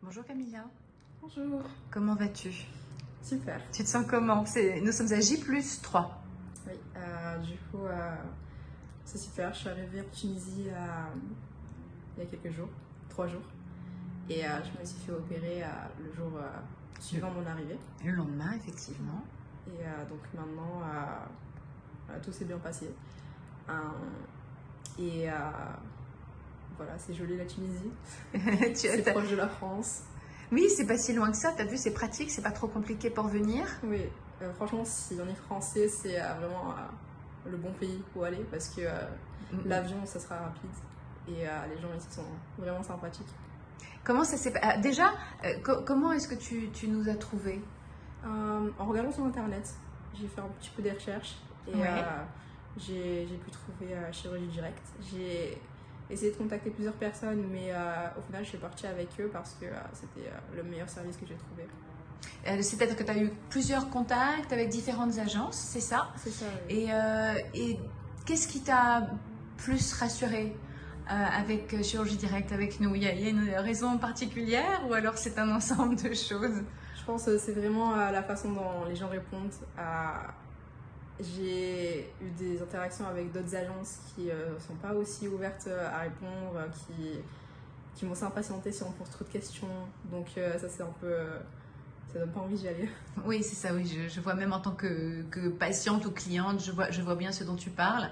Bonjour Camilla, Bonjour. comment vas-tu? Super. Tu te sens comment? Nous sommes à J+3. Oui, du coup, c'est super. Je suis arrivée en Tunisie il y a quelques jours, 3 jours. Et je me suis fait opérer le jour suivant mon arrivée. Le lendemain, effectivement. Et donc maintenant, tout s'est bien passé. Et voilà, c'est joli la Tunisie. C'est proche de la France. Oui, c'est pas si loin que ça. T'as vu, c'est pratique, c'est pas trop compliqué pour venir. Oui, franchement, si on est français, c'est vraiment le bon pays où aller parce que l'avion, ça sera rapide et les gens ici sont vraiment sympathiques. Comment ça s'est passé? Déjà, comment est-ce que tu nous as trouvés? En regardant sur internet, j'ai fait un petit peu des recherches et Ouais. j'ai pu trouver Chirurgie Directe. J'ai essayé de contacter plusieurs personnes, mais au final, je suis partie avec eux parce que c'était le meilleur service que j'ai trouvé. C'est-à-dire que tu as eu plusieurs contacts avec différentes agences, c'est ça? C'est ça, oui. Et qu'est-ce qui t'a plus rassuré avec Chirurgie Directe, avec nous? Il y a une raison particulière ou alors c'est un ensemble de choses? Je pense que c'est vraiment la façon dont les gens répondent. J'ai eu des interactions avec d'autres agences qui sont pas aussi ouvertes à répondre, qui m'ont s'impatienter si on pose trop de questions. Donc ça c'est un peu... ça donne pas envie d'y aller. Oui, c'est ça, oui. Je vois même en tant que patiente ou cliente, je vois bien ce dont tu parles.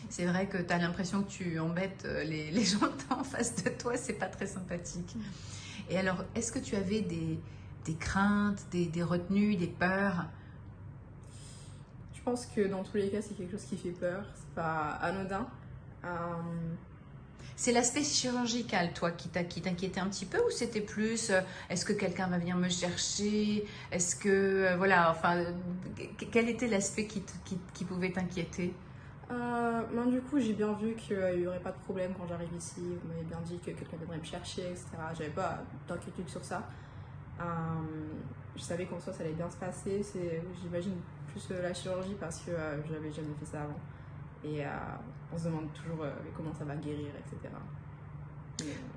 C'est vrai que tu as l'impression que tu embêtes les gens en face de toi, c'est pas très sympathique. Et alors, est-ce que tu avais des craintes, des retenues, des peurs? Je pense que dans tous les cas c'est quelque chose qui fait peur, c'est pas anodin. C'est l'aspect chirurgical, toi, qui t'inquiétait un petit peu, ou c'était plus, est-ce que quelqu'un va venir me chercher? Est-ce que, voilà, enfin, quel était l'aspect qui pouvait t'inquiéter? Ben, du coup, j'ai bien vu qu'il n'y aurait pas de problème quand j'arrive ici. Vous m'avez bien dit que quelqu'un viendrait me chercher, etc. J'avais pas d'inquiétude sur ça. Je savais qu'en soi, ça allait bien se passer. J'imagine, plus la chirurgie parce que j'avais jamais fait ça avant. Et on se demande toujours comment ça va guérir, etc.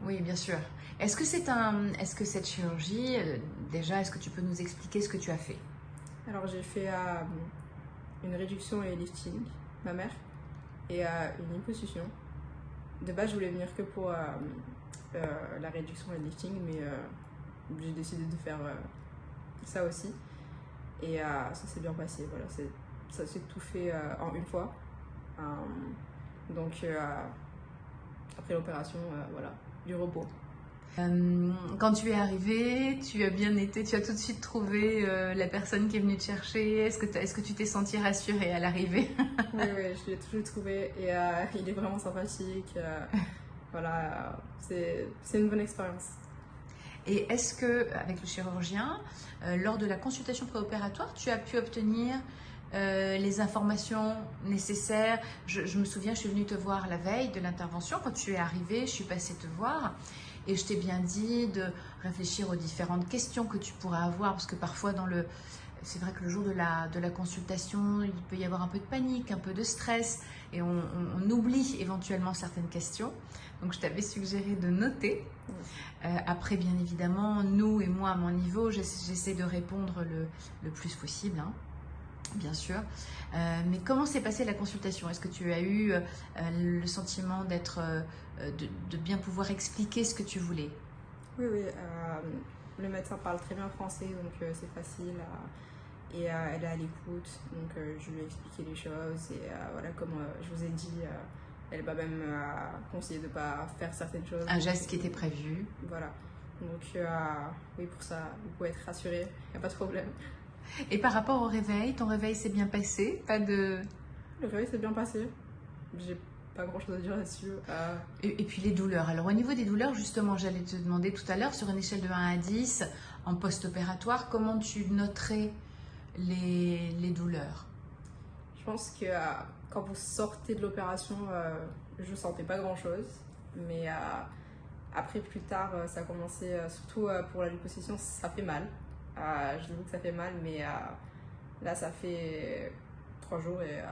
Oui, bien sûr. Est-ce que cette chirurgie, déjà, est-ce que tu peux nous expliquer ce que tu as fait? Alors, j'ai fait une réduction et lifting, ma mère, et une liposuction. De base, je voulais venir que pour la réduction et le lifting, mais j'ai décidé de faire ça aussi. Et ça s'est bien passé. Voilà, ça s'est tout fait en une fois. Donc, après l'opération, voilà, du repos. Quand tu es arrivée, tu as bien été, tu as tout de suite trouvé la personne qui est venue te chercher. Est-ce que tu t'es sentie rassurée à l'arrivée? Oui, je l'ai toujours trouvé et il est vraiment sympathique. Voilà, c'est une bonne expérience. Et est-ce que, avec le chirurgien, lors de la consultation préopératoire, tu as pu obtenir les informations nécessaires? Je me souviens, je suis venue te voir la veille de l'intervention. Quand tu es arrivée, je suis passée te voir et je t'ai bien dit de réfléchir aux différentes questions que tu pourrais avoir parce que parfois c'est vrai que le jour de la consultation, il peut y avoir un peu de panique, un peu de stress et on oublie éventuellement certaines questions. Donc je t'avais suggéré de noter. Après, bien évidemment, nous et moi à mon niveau, j'essaie de répondre le plus possible, hein, bien sûr. Mais comment s'est passée la consultation? Est-ce que tu as eu le sentiment de bien pouvoir expliquer ce que tu voulais? Oui. Le médecin parle très bien français, donc c'est facile. Et elle est à l'écoute, donc je lui ai expliqué les choses. Et voilà, comme je vous ai dit, elle m'a même conseillé de ne pas faire certaines choses. Un geste qui était prévu. Voilà. Donc, oui, pour ça, vous pouvez être rassuré, il n'y a pas de problème. Et par rapport au réveil, ton réveil s'est bien passé? Pas de... Le réveil s'est bien passé. J'ai pas grand chose à dire là-dessus. Et puis les douleurs. Alors au niveau des douleurs, justement, j'allais te demander tout à l'heure, sur une échelle de 1 à 10, en post-opératoire, comment tu noterais les douleurs? Je pense que quand vous sortez de l'opération, je sentais pas grand-chose. Mais après, plus tard, ça a commencé, surtout pour la liposuction, ça fait mal. Je dis que ça fait mal, mais là, ça fait 3 jours et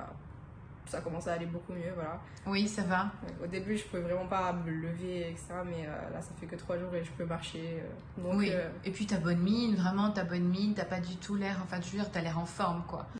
ça commence à aller beaucoup mieux, voilà. Oui, ça va. Au début, je pouvais vraiment pas me lever, etc. Mais là, ça fait que 3 jours et je peux marcher. Donc, oui, et puis ta bonne mine, vraiment ta bonne mine, t'as pas du tout l'air, enfin, je veux dire, t'as l'air en forme, quoi.